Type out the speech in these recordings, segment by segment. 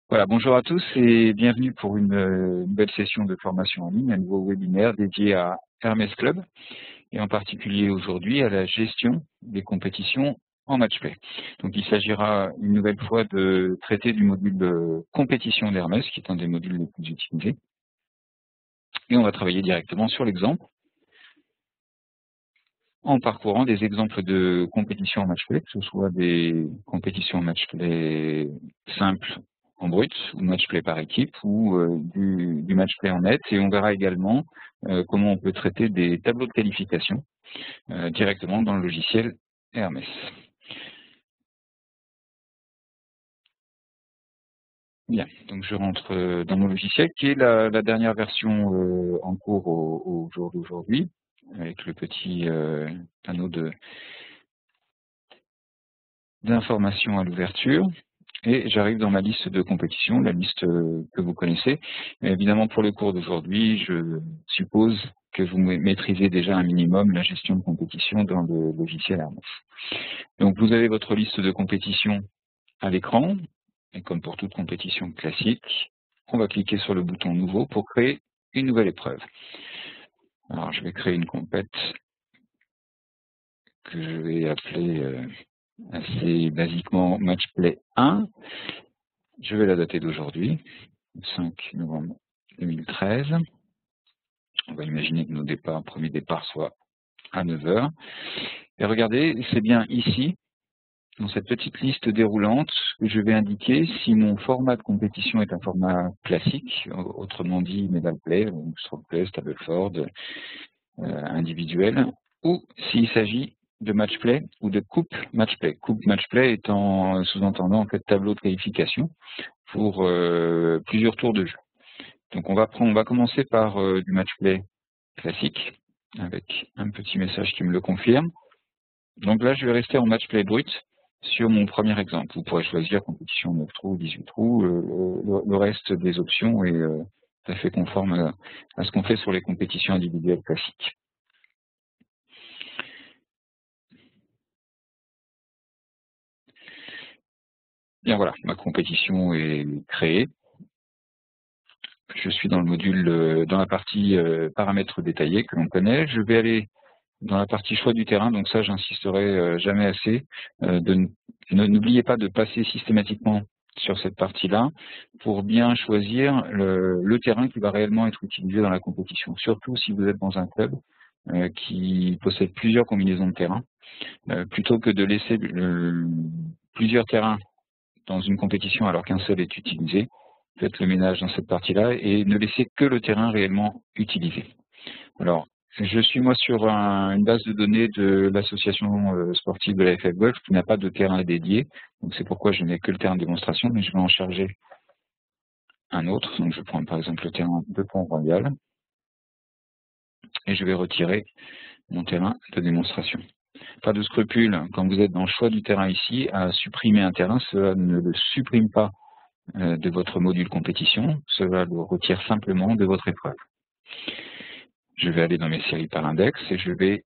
Voilà, bonjour à tous et bienvenue pour une nouvelle session de formation en ligne, un nouveau webinaire dédié à Hermès Club et en particulier aujourd'hui à la gestion des compétitions en matchplay. Donc il s'agira une nouvelle fois de traiter du module de compétition d'Hermès qui est un des modules les plus utilisés et on va travailler directement sur l'exemple en parcourant des exemples de compétitions en matchplay, que ce soit des compétitions en matchplay simples en brut, ou matchplay par équipe, ou du matchplay en net. Et on verra également comment on peut traiter des tableaux de qualification directement dans le logiciel Hermès. Bien, donc je rentre dans mon logiciel qui est la dernière version en cours au jour d'aujourd'hui, avec le petit panneau d'informations à l'ouverture. Et j'arrive dans ma liste de compétition, la liste que vous connaissez. Mais évidemment, pour le cours d'aujourd'hui, je suppose que vous maîtrisez déjà un minimum la gestion de compétition dans le logiciel Hermès. Donc, vous avez votre liste de compétition à l'écran. Et comme pour toute compétition classique, on va cliquer sur le bouton Nouveau pour créer une nouvelle épreuve. Alors, je vais créer une compète que je vais appeler assez basiquement Matchplay 1. Je vais la dater d'aujourd'hui, 5 novembre 2013. On va imaginer que nos premier départ soit à 9 heures. Et regardez, c'est bien ici, dans cette petite liste déroulante, que je vais indiquer si mon format de compétition est un format classique, autrement dit medal play, stroke play, Stableford, individuel, ou s'il s'agit de match play ou de coupe match play. Coupe match play étant sous-entendant en fait tableau de qualification pour plusieurs tours de jeu. Donc on va commencer par du match play classique avec un petit message qui me le confirme. Donc là je vais rester en match play brut sur mon premier exemple. Vous pourrez choisir compétition 9 trous, 18 trous, le reste des options est tout à fait conforme à ce qu'on fait sur les compétitions individuelles classiques. Bien voilà, ma compétition est créée. Je suis dans le module, dans la partie paramètres détaillés que l'on connaît. Je vais aller dans la partie choix du terrain, donc ça j'insisterai jamais assez. N'oubliez pas de passer systématiquement sur cette partie-là pour bien choisir le terrain qui va réellement être utilisé dans la compétition. Surtout si vous êtes dans un club qui possède plusieurs combinaisons de terrain, plutôt que de laisser plusieurs terrains dans une compétition alors qu'un seul est utilisé. Faites le ménage dans cette partie-là et ne laissez que le terrain réellement utilisé. Alors, je suis moi sur une base de données de l'association sportive de la FF Golf qui n'a pas de terrain dédié. Donc c'est pourquoi je n'ai que le terrain de démonstration, mais je vais en charger un autre. Donc je prends par exemple le terrain de Pont-Royal et je vais retirer mon terrain de démonstration. Pas de scrupule, quand vous êtes dans le choix du terrain ici, à supprimer un terrain, cela ne le supprime pas de votre module compétition, cela le retire simplement de votre épreuve. Je vais aller dans mes séries par index et je vais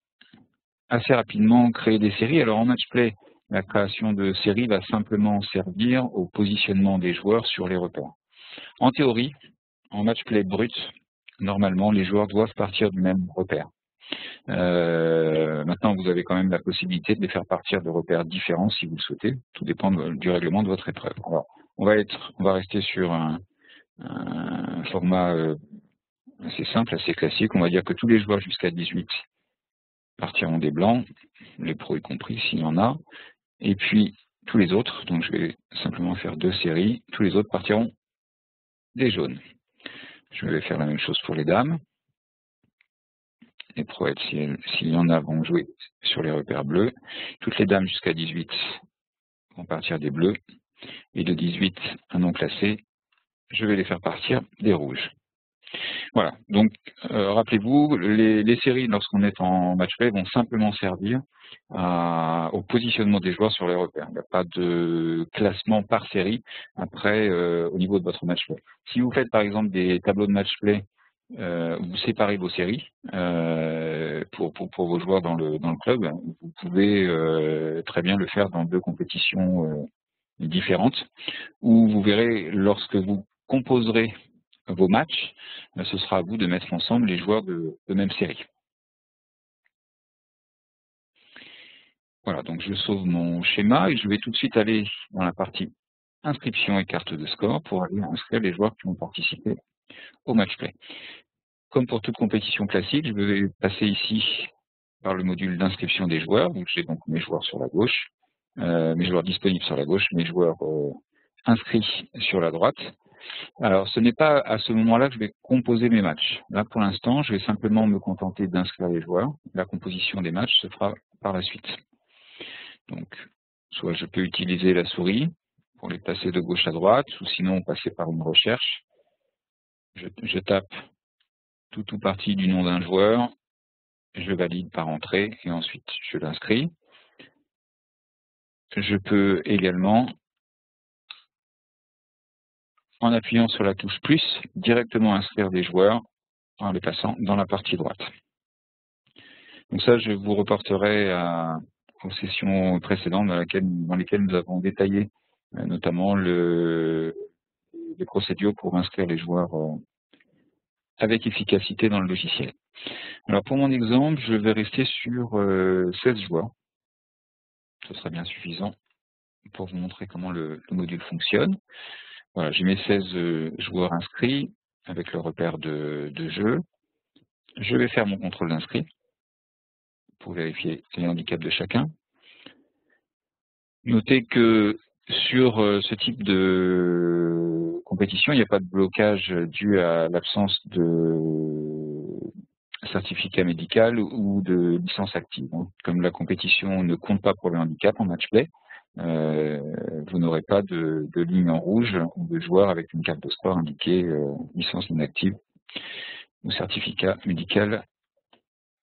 assez rapidement créer des séries. Alors en matchplay, la création de séries va simplement servir au positionnement des joueurs sur les repères. En théorie, en matchplay brut, normalement les joueurs doivent partir du même repère. Maintenant, vous avez quand même la possibilité de les faire partir de repères différents si vous le souhaitez. Tout dépend du règlement de votre épreuve. Alors, on va rester sur un format assez simple, assez classique. On va dire que tous les joueurs jusqu'à 18 partiront des blancs, les pros y compris s'il y en a. Et puis, tous les autres, donc je vais simplement faire 2 séries, tous les autres partiront des jaunes. Je vais faire la même chose pour les dames. Les pros, s'il y en a, vont jouer sur les repères bleus. Toutes les dames jusqu'à 18 vont partir des bleus. Et de 18 à non classés, je vais les faire partir des rouges. Voilà, donc rappelez-vous, les séries, lorsqu'on est en match-play, vont simplement servir au positionnement des joueurs sur les repères. Il n'y a pas de classement par série après au niveau de votre match-play. Si vous faites par exemple des tableaux de match-play où vous séparez vos séries pour vos joueurs dans le club, vous pouvez très bien le faire dans 2 compétitions différentes, où vous verrez, lorsque vous composerez vos matchs, ce sera à vous de mettre ensemble les joueurs de même série. Voilà, donc je sauve mon schéma et je vais tout de suite aller dans la partie inscription et carte de score pour aller inscrire les joueurs qui vont participer au match play. Comme pour toute compétition classique, je vais passer ici par le module d'inscription des joueurs. Donc j'ai donc mes joueurs sur la gauche, mes joueurs disponibles sur la gauche, mes joueurs inscrits sur la droite. Alors ce n'est pas à ce moment-là que je vais composer mes matchs. Là pour l'instant, je vais simplement me contenter d'inscrire les joueurs. La composition des matchs se fera par la suite. Donc soit je peux utiliser la souris pour les passer de gauche à droite, ou sinon passer par une recherche. Je tape tout ou partie du nom d'un joueur, je valide par entrée et ensuite je l'inscris. Je peux également, en appuyant sur la touche plus, directement inscrire des joueurs en les passant dans la partie droite. Donc ça, je vous reporterai aux sessions précédentes dans lesquelles nous avons détaillé notamment les procédures pour inscrire les joueurs avec efficacité dans le logiciel. Alors pour mon exemple, je vais rester sur 16 joueurs. Ce sera bien suffisant pour vous montrer comment le module fonctionne. Voilà, j'ai mes 16 joueurs inscrits avec le repère de jeu. Je vais faire mon contrôle d'inscrit pour vérifier les handicaps de chacun. Notez que sur ce type de compétition, il n'y a pas de blocage dû à l'absence de certificat médical ou de licence active. Comme la compétition ne compte pas pour le handicap en match play, vous n'aurez pas de ligne en rouge ou de joueur avec une carte de sport indiquée licence non active ou certificat médical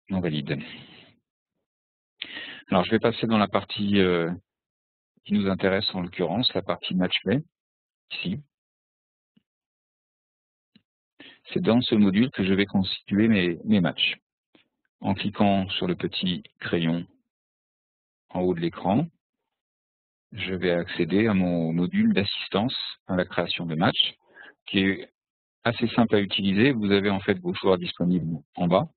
non valide. Alors je vais passer dans la partie qui nous intéresse en l'occurrence, la partie match play, ici. C'est dans ce module que je vais constituer mes matchs. En cliquant sur le petit crayon en haut de l'écran, je vais accéder à mon module d'assistance à la création de matchs, qui est assez simple à utiliser. Vous avez en fait vos joueurs disponibles en bas,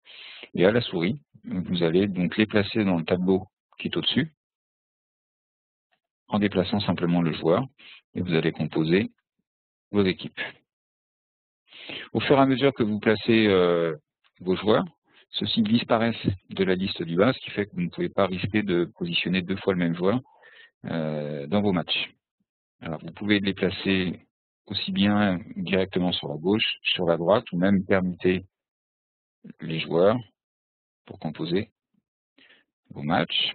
et à la souris, vous allez donc les placer dans le tableau qui est au-dessus, en déplaçant simplement le joueur, et vous allez composer vos équipes. Au fur et à mesure que vous placez vos joueurs, ceux-ci disparaissent de la liste du bas, ce qui fait que vous ne pouvez pas risquer de positionner 2 fois le même joueur dans vos matchs. Alors vous pouvez les placer aussi bien directement sur la gauche, sur la droite, ou même permuter les joueurs pour composer vos matchs.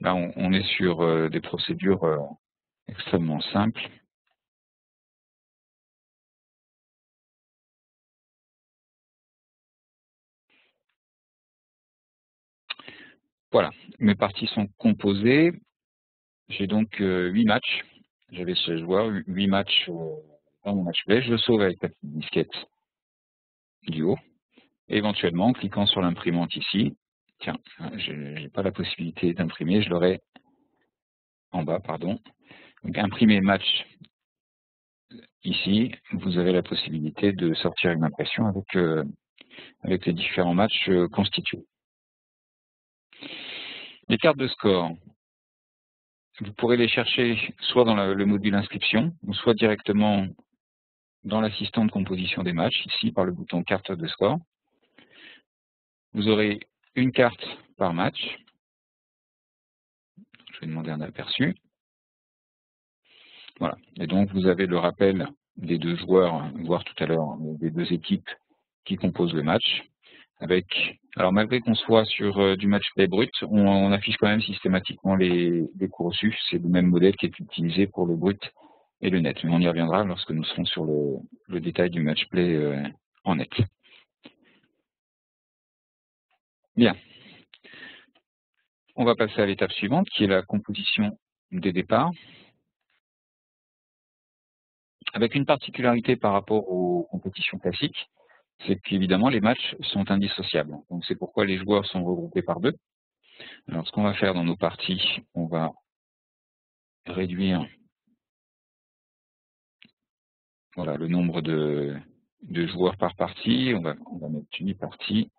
Là, on est sur des procédures extrêmement simples. Voilà, mes parties sont composées. J'ai donc 8 matchs. J'avais 16 joueurs, 8 matchs dans mon match play. Je le sauve avec la petite disquette du haut. Et éventuellement, en cliquant sur l'imprimante ici, tiens, je n'ai pas la possibilité d'imprimer, je l'aurai en bas, pardon. Donc imprimer match ici, vous avez la possibilité de sortir une impression avec les différents matchs constitués. Les cartes de score, vous pourrez les chercher soit dans le module inscription, ou soit directement dans l'assistant de composition des matchs, ici par le bouton carte de score. Vous aurez une carte par match. Je vais demander un aperçu. Voilà. Et donc vous avez le rappel des 2 joueurs, voire tout à l'heure des 2 équipes qui composent le match. Alors malgré qu'on soit sur du match play brut, on affiche quand même systématiquement les cours reçus. C'est le même modèle qui est utilisé pour le brut et le net. Mais on y reviendra lorsque nous serons sur le détail du match play en net. Bien. On va passer à l'étape suivante, qui est la composition des départs. Avec une particularité par rapport aux compétitions classiques, c'est qu'évidemment les matchs sont indissociables. Donc c'est pourquoi les joueurs sont regroupés par 2. Alors, ce qu'on va faire dans nos parties, on va réduire voilà, le nombre de joueurs par partie. On va mettre 8 parties.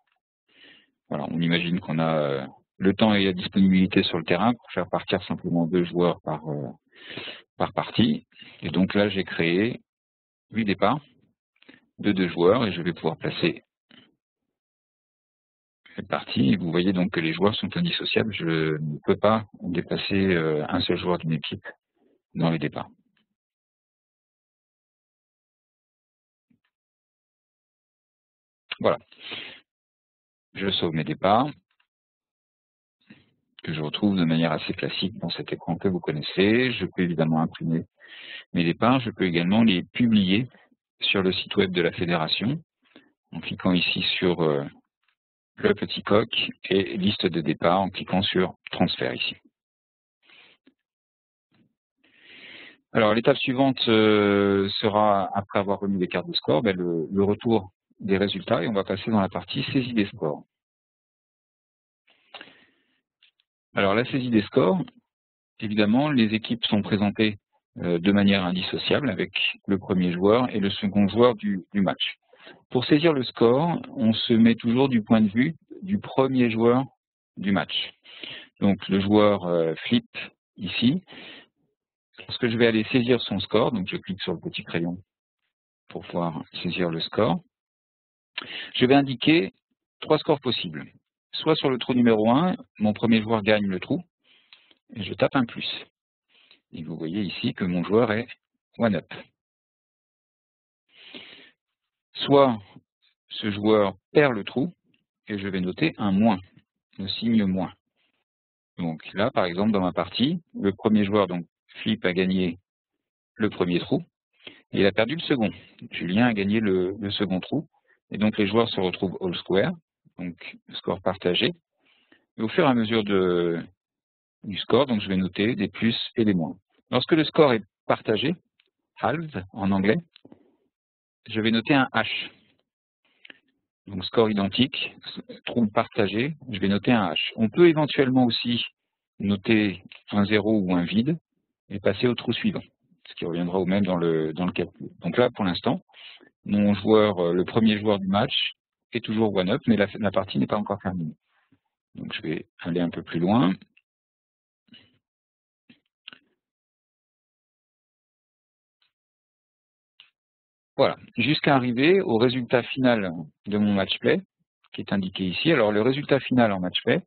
Voilà, on imagine qu'on a le temps et la disponibilité sur le terrain pour faire partir simplement 2 joueurs par partie. Et donc là, j'ai créé 8 départs de 2 joueurs et je vais pouvoir placer les parties. Et vous voyez donc que les joueurs sont indissociables. Je ne peux pas déplacer un seul joueur d'une équipe dans les départs. Voilà. Je sauve mes départs, que je retrouve de manière assez classique dans cet écran que vous connaissez. Je peux évidemment imprimer mes départs. Je peux également les publier sur le site web de la fédération en cliquant ici sur le petit coq et liste de départ en cliquant sur transfert ici. Alors l'étape suivante sera, après avoir remis les cartes de score, le retour des résultats et on va passer dans la partie saisie des scores. Alors la saisie des scores, évidemment, les équipes sont présentées de manière indissociable avec le premier joueur et le second joueur du match. Pour saisir le score, on se met toujours du point de vue du premier joueur du match. Donc le joueur flip ici. Lorsque je vais aller saisir son score, donc je clique sur le petit crayon pour pouvoir saisir le score, je vais indiquer 3 scores possibles. Soit sur le trou numéro 1, mon premier joueur gagne le trou, et je tape un plus. Et vous voyez ici que mon joueur est one up. Soit ce joueur perd le trou, et je vais noter un moins, le signe moins. Donc là, par exemple, dans ma partie, le premier joueur, donc Flip, a gagné le premier trou, et il a perdu le second. Julien a gagné le second trou, et donc les joueurs se retrouvent all square, donc score partagé. Et au fur et à mesure du score, donc je vais noter des plus et des moins. Lorsque le score est partagé, halved en anglais, je vais noter un H. Donc score identique, trou partagé, je vais noter un H. On peut éventuellement aussi noter un 0 ou un vide et passer au trou suivant, ce qui reviendra au même dans le calcul. Donc là, pour l'instant, mon joueur, le premier joueur du match, est toujours one-up, mais la partie n'est pas encore terminée. Donc je vais aller un peu plus loin. Voilà, jusqu'à arriver au résultat final de mon match play, qui est indiqué ici. Alors le résultat final en match play,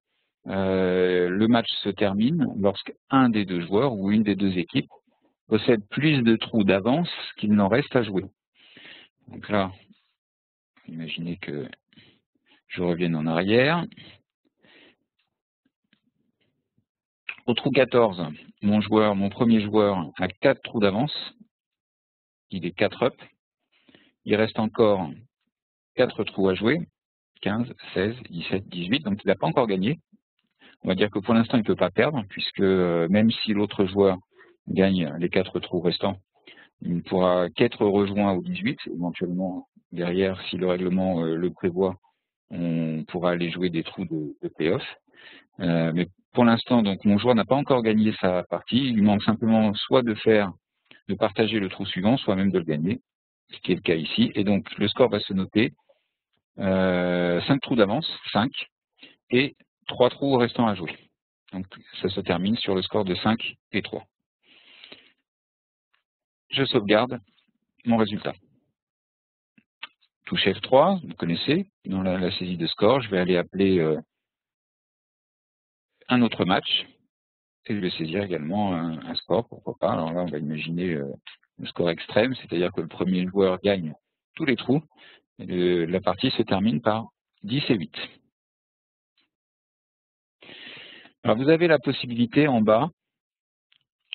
le match se termine lorsqu'un des 2 joueurs ou une des 2 équipes possède plus de trous d'avance qu'il n'en reste à jouer. Donc là, imaginez que je revienne en arrière. Au trou 14, mon premier joueur a 4 trous d'avance. Il est 4 up. Il reste encore 4 trous à jouer. 15, 16, 17, 18. Donc il n'a pas encore gagné. On va dire que pour l'instant, il ne peut pas perdre, puisque même si l'autre joueur gagne les 4 trous restants, il ne pourra qu'être rejoint au 18. Éventuellement, derrière, si le règlement le prévoit, on pourra aller jouer des trous de play-off. Mais pour l'instant, donc mon joueur n'a pas encore gagné sa partie. Il lui manque simplement soit de partager le trou suivant, soit même de le gagner, ce qui est le cas ici. Et donc le score va se noter 5 trous d'avance, 5, et 3 trous restants à jouer. Donc ça se termine sur le score de 5 et 3. Je sauvegarde mon résultat. Touche F3, vous connaissez, dans la saisie de score, je vais aller appeler un autre match, et je vais saisir également un score, pourquoi pas. Alors là, on va imaginer le score extrême, c'est-à-dire que le premier joueur gagne tous les trous, et la partie se termine par 10 et 8. Alors vous avez la possibilité en bas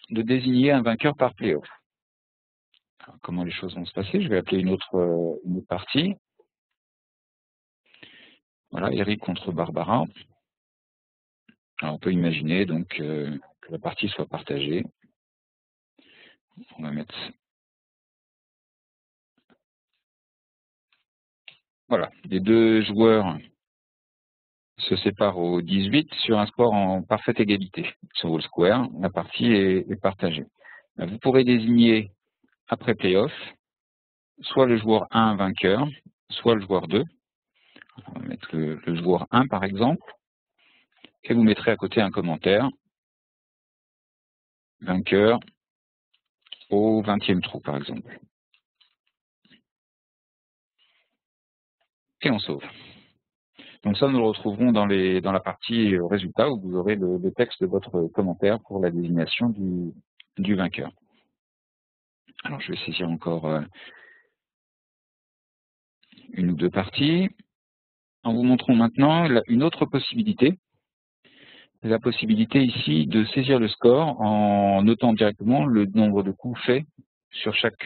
de désigner un vainqueur par playoff. Alors, comment les choses vont se passer? Je vais appeler une autre partie. Voilà, Eric contre Barbara. Alors, on peut imaginer donc que la partie soit partagée. On va mettre... Voilà, les 2 joueurs se séparent au 18 sur un score en parfaite égalité. Sur All Square, la partie est partagée. Vous pourrez désigner, après playoff, soit le joueur 1 vainqueur, soit le joueur 2. On va mettre le joueur 1 par exemple, et vous mettrez à côté un commentaire, vainqueur au 20e trou par exemple. Et on sauve. Donc ça, nous le retrouverons dans la partie résultat où vous aurez le texte de votre commentaire pour la désignation du vainqueur. Alors je vais saisir encore une ou deux parties, en vous montrant maintenant une autre possibilité. La possibilité ici de saisir le score en notant directement le nombre de coups faits sur chaque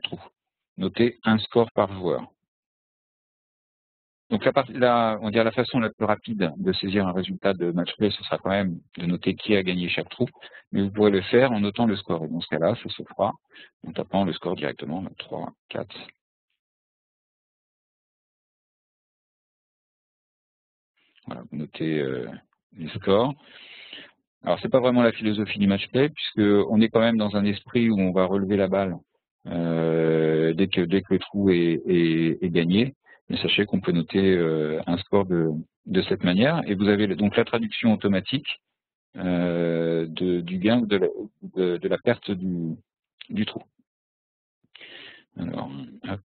trou. Notez un score par joueur. Donc on dirait la façon la plus rapide de saisir un résultat de match play, ce sera quand même de noter qui a gagné chaque trou, mais vous pourrez le faire en notant le score. Et dans ce cas-là, ça se fera en tapant le score directement, 3, 4. Voilà, vous notez les scores. Alors c'est pas vraiment la philosophie du match play, puisque on est quand même dans un esprit où on va relever la balle dès que le trou est gagné. Mais sachez qu'on peut noter un score de cette manière, et vous avez donc la traduction automatique du gain ou de la perte du trou. Alors, hop.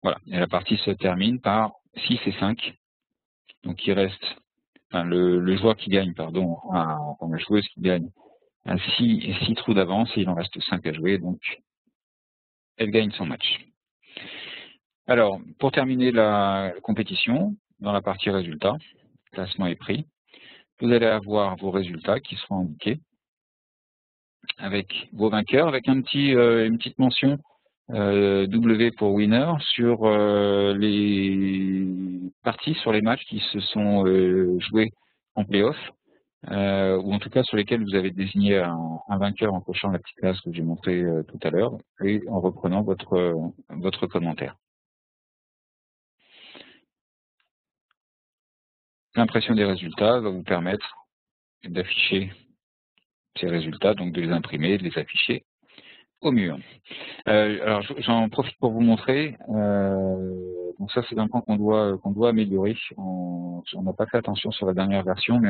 Voilà, et la partie se termine par 6 et 5. Donc il reste, enfin, le joueur qui gagne, pardon, enfin, la joueuse qui gagne à 6 trous d'avance, et il en reste 5 à jouer, donc elle gagne son match. Alors, pour terminer la compétition, dans la partie résultats, classement et prix, vous allez avoir vos résultats qui seront indiqués avec vos vainqueurs, avec une petite mention W pour winner sur les parties, sur les matchs qui se sont joués en play-off, ou en tout cas sur lesquels vous avez désigné un vainqueur en cochant la petite case que j'ai montrée tout à l'heure et en reprenant votre commentaire. L'impression des résultats va vous permettre d'afficher ces résultats, donc de les imprimer, de les afficher au mur. Alors j'en profite pour vous montrer. Donc ça c'est un point qu'on doit améliorer. On n'a pas fait attention sur la dernière version, mais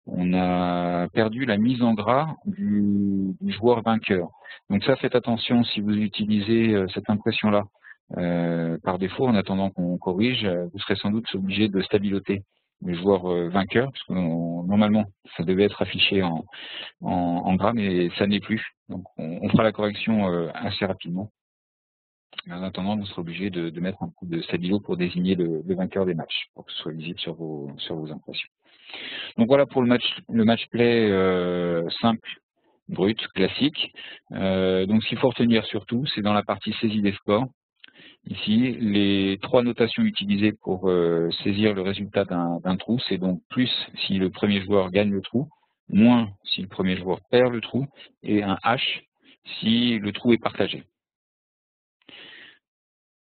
on a perdu la mise en gras du joueur vainqueur. Donc ça, faites attention si vous utilisez cette impression-là par défaut, en attendant qu'on corrige, vous serez sans doute obligé de stabiloter le joueur vainqueur, parce que normalement ça devait être affiché en gras, mais ça n'est plus. Donc on fera la correction assez rapidement. Mais en attendant, vous serez obligé de mettre un coup de stabilo pour désigner le vainqueur des matchs, pour que ce soit visible sur vos impressions. Donc voilà pour le match play simple, brut, classique. Donc ce qu'il faut retenir surtout, c'est dans la partie saisie des scores. Ici, les 3 notations utilisées pour saisir le résultat d'un trou, c'est donc plus si le premier joueur gagne le trou, moins si le premier joueur perd le trou, et un H si le trou est partagé.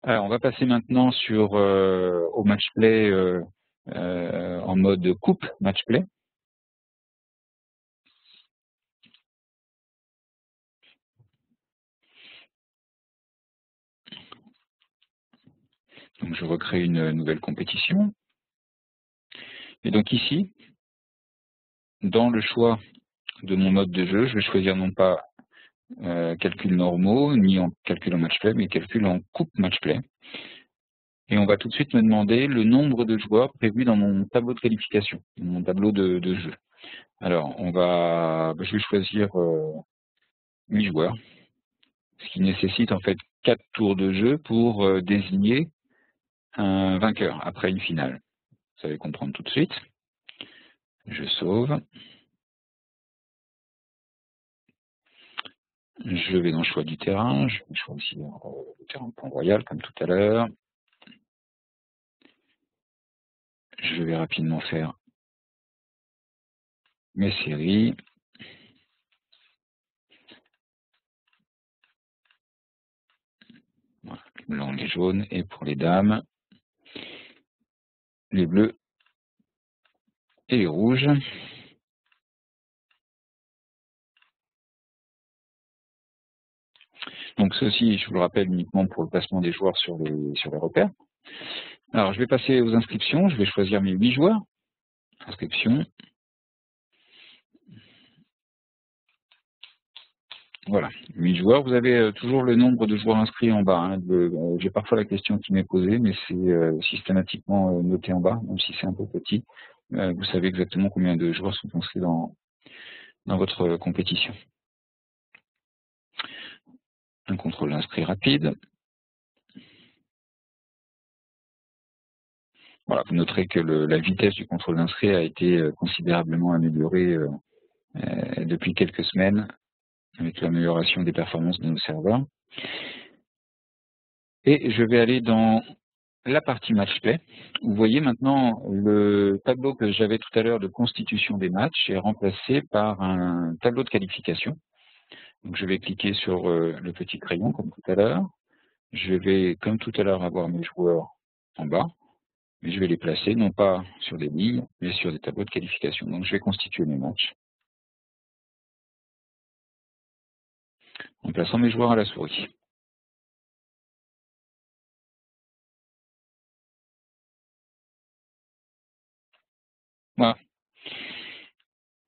Alors, on va passer maintenant au match play en mode coupe match play. Donc, je recrée une nouvelle compétition. Et donc ici, dans le choix de mon mode de jeu, je vais choisir non pas calcul normaux, ni en calcul en match play, mais calcul en coupe match play. Et on va tout de suite me demander le nombre de joueurs prévus dans mon tableau de qualification, mon tableau de jeu. Alors, je vais choisir 8 joueurs, ce qui nécessite en fait 4 tours de jeu pour désigner un vainqueur après une finale. Vous allez comprendre tout de suite. Je sauve. Je vais dans le choix du terrain. Je vais choisir le terrain de Pont-Royal comme tout à l'heure. Je vais rapidement faire mes séries. Voilà, blancs, les jaunes, et pour les dames, les bleus et les rouges. Donc ceci, je vous le rappelle, uniquement pour le placement des joueurs sur les repères. Alors je vais passer aux inscriptions, je vais choisir mes 8 joueurs. Inscription. Voilà, 8 joueurs. Vous avez toujours le nombre de joueurs inscrits en bas. Hein. J'ai parfois la question qui m'est posée, mais c'est systématiquement noté en bas, même si c'est un peu petit. Vous savez exactement combien de joueurs sont inscrits dans votre compétition. Un contrôle d'inscrit rapide. Voilà, vous noterez que la vitesse du contrôle d'inscrit a été considérablement améliorée depuis quelques semaines avec l'amélioration des performances de nos serveurs. Et je vais aller dans la partie match play. Vous voyez maintenant le tableau que j'avais tout à l'heure de constitution des matchs est remplacé par un tableau de qualification. Donc je vais cliquer sur le petit crayon comme tout à l'heure. Je vais, comme tout à l'heure, avoir mes joueurs en bas, mais je vais les placer non pas sur des lignes, mais sur des tableaux de qualification. Donc je vais constituer mes matchs en plaçant mes joueurs à la souris. Voilà,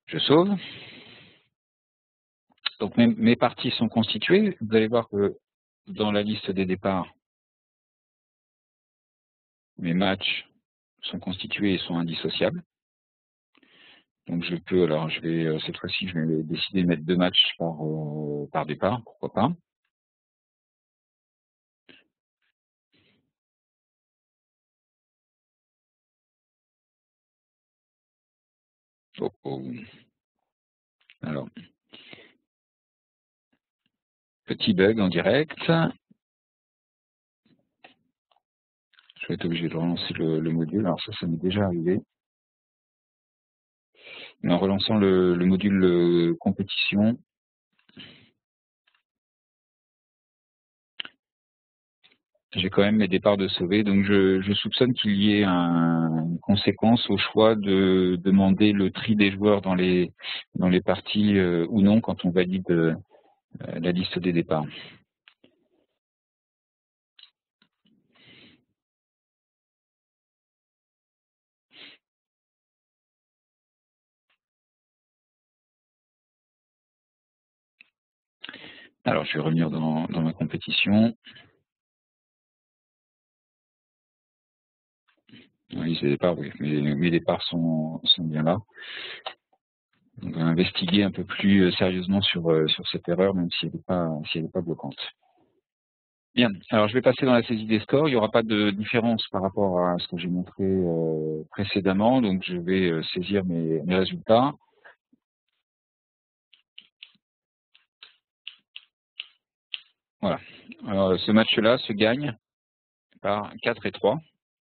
je sauve. Donc mes parties sont constituées. Vous allez voir que dans la liste des départs, mes matchs sont constitués et sont indissociables. Donc je peux, alors je vais cette fois-ci, je vais décider de mettre 2 matchs par départ, pourquoi pas. Oh, oh. Alors, petit bug en direct. Je vais être obligé de relancer le module. Alors ça m'est déjà arrivé. Mais en relançant le module compétition, j'ai quand même mes départs de sauver. Donc je soupçonne qu'il y ait une conséquence au choix de demander le tri des joueurs dans les parties ou non quand on valide la liste des départs. Alors, je vais revenir dans ma compétition. Oui, les départs, oui. Mes départs sont bien là. On va investiguer un peu plus sérieusement sur cette erreur, même si elle n'est pas bloquante. Bien. Alors, je vais passer dans la saisie des scores. Il n'y aura pas de différence par rapport à ce que j'ai montré précédemment. Donc, je vais saisir mes résultats. Voilà. Alors, ce match-là se gagne par 4 et 3.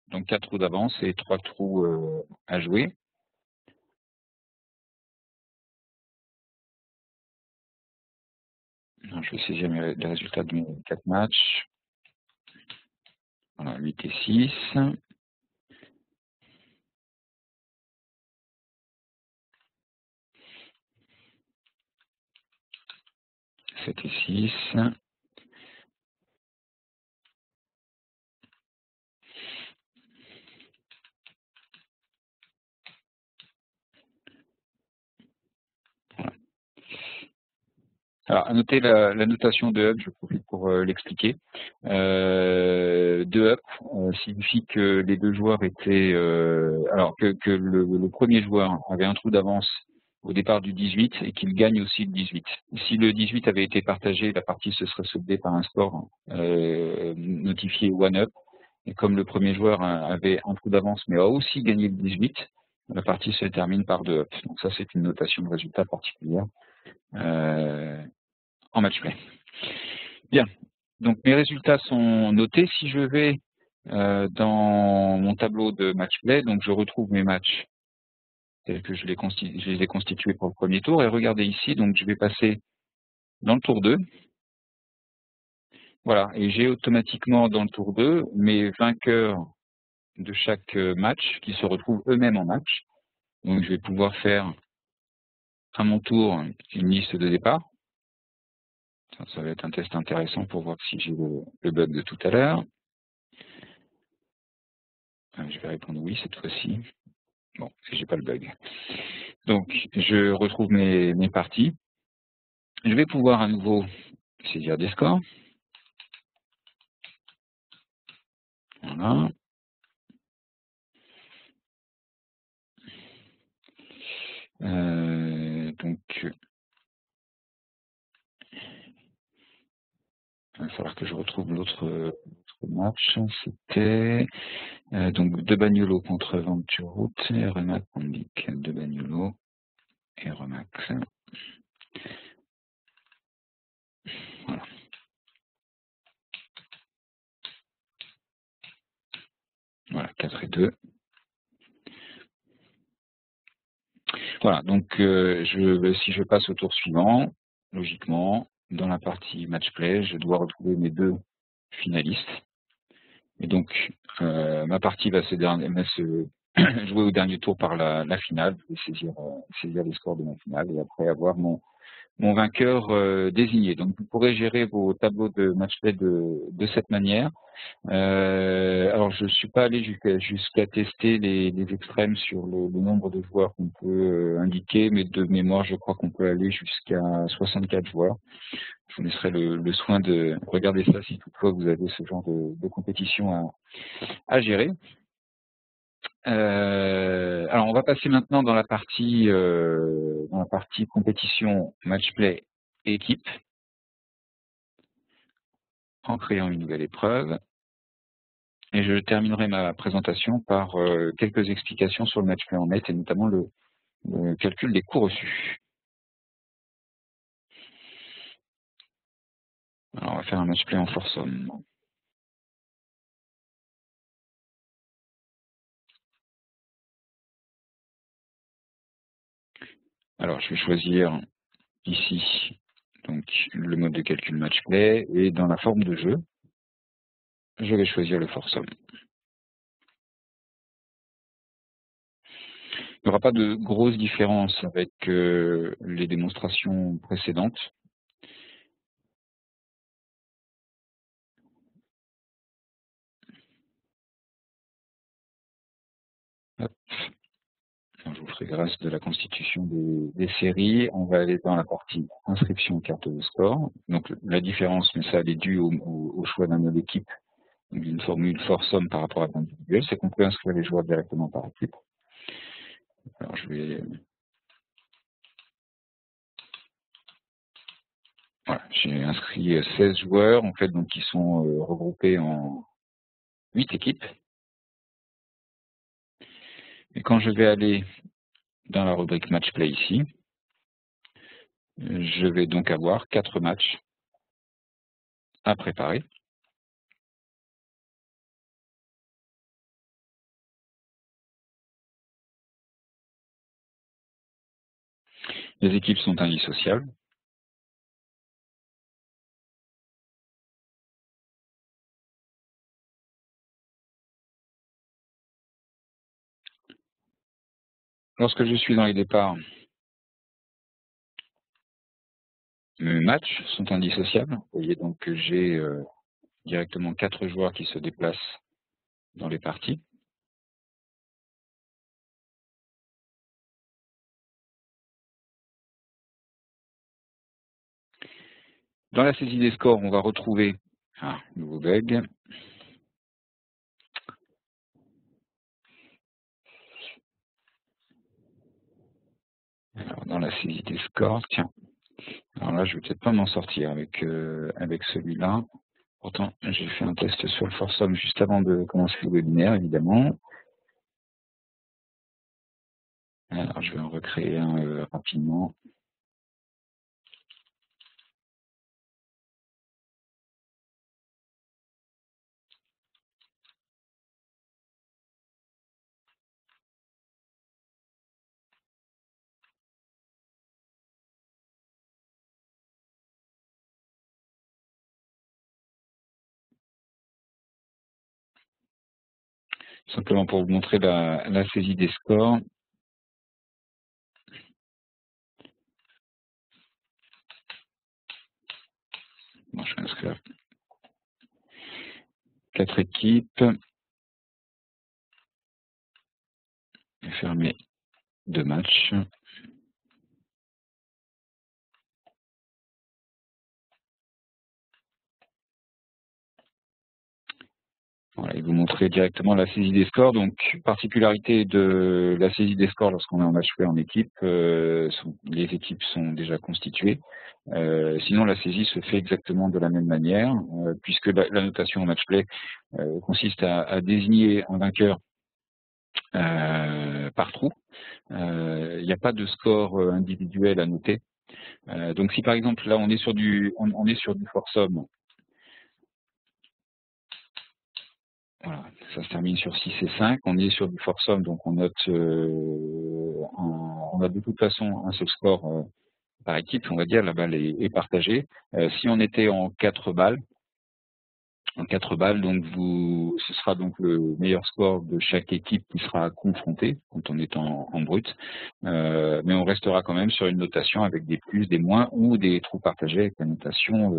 Donc, 4 trous d'avance et 3 trous à jouer. Alors, je vais saisir les résultats de mes 4 matchs. Voilà, 8 et 6. 7 et 6. Voilà. Alors, à noter la notation de up, je profite pour l'expliquer. De up signifie que les deux joueurs étaient... alors, que le premier joueur avait un trou d'avance au départ du 18 et qu'il gagne aussi le 18. Si le 18 avait été partagé, la partie se serait soldée par un score notifié one up. Et comme le premier joueur avait un trou d'avance mais a aussi gagné le 18, la partie se termine par 2 up. Donc ça, c'est une notation de résultat particulière en match play. Bien. Donc mes résultats sont notés. Si je vais dans mon tableau de match play, donc je retrouve mes matchs tels que je les ai constitués pour le premier tour. Et regardez ici, donc je vais passer dans le tour 2. Vous Voilà, et j'ai automatiquement dans le tour 2 mes vainqueurs de chaque match qui se retrouvent eux-mêmes en match. Donc je vais pouvoir faire à mon tour une liste de départ. Ça va être un test intéressant pour voir si j'ai le bug de tout à l'heure. Je vais répondre oui cette fois-ci. Bon, j'ai pas le bug. Donc je retrouve mes parties. Je vais pouvoir à nouveau saisir des scores. Voilà. Donc, il va falloir que je retrouve l'autre match. C'était donc De Bagnolo contre Venturoute et Remax Pandic. De Bagnolo et Remax. Voilà. Voilà, 4 et 2. Voilà, donc si je passe au tour suivant, logiquement, dans la partie match play, je dois retrouver mes deux finalistes. Et donc, ma partie va se jouer au dernier tour par la finale, je vais saisir les scores de ma finale et après avoir mon vainqueur désigné. Donc, vous pourrez gérer vos tableaux de match play de cette manière. Alors, je ne suis pas allé jusqu'à tester les extrêmes sur le nombre de joueurs qu'on peut indiquer, mais de mémoire, je crois qu'on peut aller jusqu'à 64 joueurs. Je vous laisserai le soin de regarder ça si toutefois vous avez ce genre de compétition à gérer. Alors, on va passer maintenant dans la partie compétition, match play et équipe, en créant une nouvelle épreuve. Et je terminerai ma présentation par quelques explications sur le match play en net et notamment le calcul des coûts reçus. Alors, on va faire un match play en foursome. Alors, je vais choisir ici donc le mode de calcul match play et dans la forme de jeu, je vais choisir le foursome. Il n'y aura pas de grosse différence avec les démonstrations précédentes. Hop. Je vous ferai grâce de la constitution des séries. On va aller dans la partie inscription carte de score. Donc la différence, mais ça elle est due au choix d'un mode équipe, d'une formule foursome par rapport à l'individuel, c'est qu'on peut inscrire les joueurs directement par équipe. Alors je vais voilà, j'ai inscrit 16 joueurs en fait, donc qui sont regroupés en 8 équipes. Et quand je vais aller dans la rubrique match play ici, je vais donc avoir 4 matchs à préparer. Les équipes sont indissociables. Lorsque je suis dans les départs, mes matchs sont indissociables. Vous voyez donc que j'ai directement 4 joueurs qui se déplacent dans les parties. Dans la saisie des scores, on va retrouver nouveau bug. Alors, dans la saisie des scores, tiens, alors là, je vais peut-être pas m'en sortir avec celui-là. Pourtant, j'ai fait un test sur le foursome juste avant de commencer le webinaire, évidemment. Alors, je vais en recréer un rapidement. simplement pour vous montrer la saisie des scores. Bon, je vais inscrire 4 équipes et fermer 2 matchs. Voilà, et vous montrer directement la saisie des scores. Donc, particularité de la saisie des scores lorsqu'on est en match play en équipe, les équipes sont déjà constituées. Sinon, la saisie se fait exactement de la même manière, puisque la notation en match play consiste à désigner un vainqueur par trou. Il n'y a pas de score individuel à noter. Donc, si par exemple là on est sur du foursome. Voilà, ça se termine sur 6 et 5. On est sur du foursome, donc on note, on a de toute façon un seul score par équipe, on va dire, la balle est partagée. Si on était en 4 balles, donc ce sera donc le meilleur score de chaque équipe qui sera confrontée quand on est en brut, mais on restera quand même sur une notation avec des plus, des moins ou des trous partagés avec la notation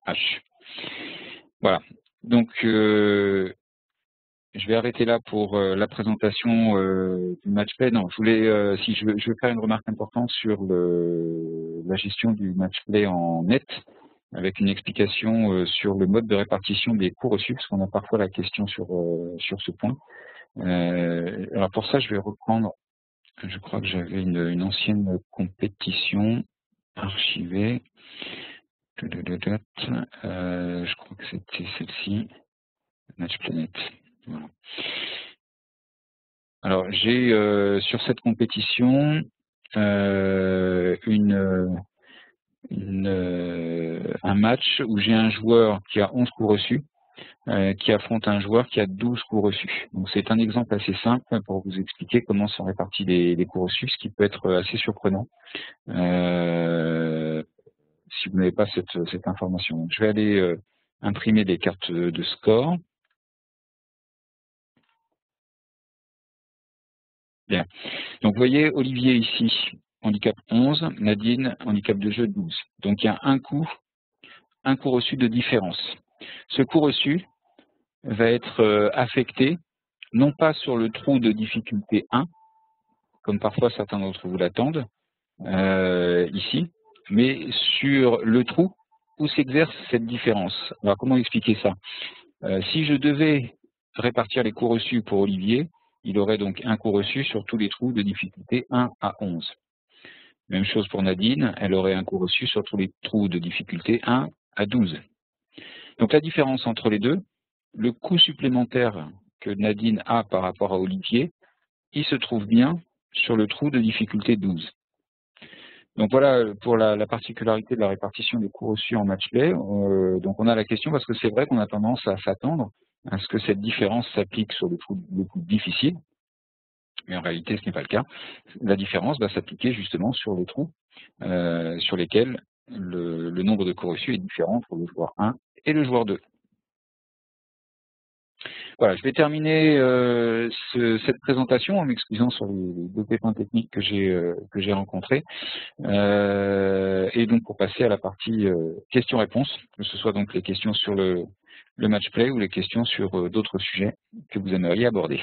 H. Voilà. Donc je vais arrêter là pour la présentation du match play. Non, je voulais, je vais faire une remarque importante sur la gestion du match play en net, avec une explication sur le mode de répartition des coûts reçus, parce qu'on a parfois la question sur ce point. Alors pour ça, je vais reprendre, je crois que j'avais une ancienne compétition archivée. Je crois que c'était celle-ci, Match Planet. Voilà. Alors j'ai sur cette compétition un match où j'ai un joueur qui a 11 coups reçus qui affronte un joueur qui a 12 coups reçus. Donc c'est un exemple assez simple pour vous expliquer comment sont répartis les coups reçus, ce qui peut être assez surprenant si vous n'avez pas cette information. Donc, je vais aller imprimer des cartes de score. Bien. Donc vous voyez Olivier ici, handicap 11, Nadine, handicap de jeu 12. Donc il y a un coup reçu de différence. Ce coup reçu va être affecté non pas sur le trou de difficulté 1, comme parfois certains d'entre vous l'attendent, ici, mais sur le trou où s'exerce cette différence. Alors comment expliquer ça? Si je devais répartir les coups reçus pour Olivier, il aurait donc un coup reçu sur tous les trous de difficulté 1 à 11. Même chose pour Nadine, elle aurait un coup reçu sur tous les trous de difficulté 1 à 12. Donc la différence entre les deux, le coût supplémentaire que Nadine a par rapport à Olivier, il se trouve bien sur le trou de difficulté 12. Donc voilà pour la particularité de la répartition des coups reçus en match play. Donc on a la question parce que c'est vrai qu'on a tendance à s'attendre à ce que cette différence s'applique sur le trou difficile, mais en réalité ce n'est pas le cas. La différence va s'appliquer justement sur les trous sur lesquels le nombre de coups reçus est différent entre le joueur 1 et le joueur 2. Voilà, je vais terminer cette présentation en m'excusant sur les deux pépins techniques que j'ai rencontrés. Et donc pour passer à la partie questions-réponses, que ce soit donc les questions sur le match play ou les questions sur d'autres sujets que vous aimeriez aborder.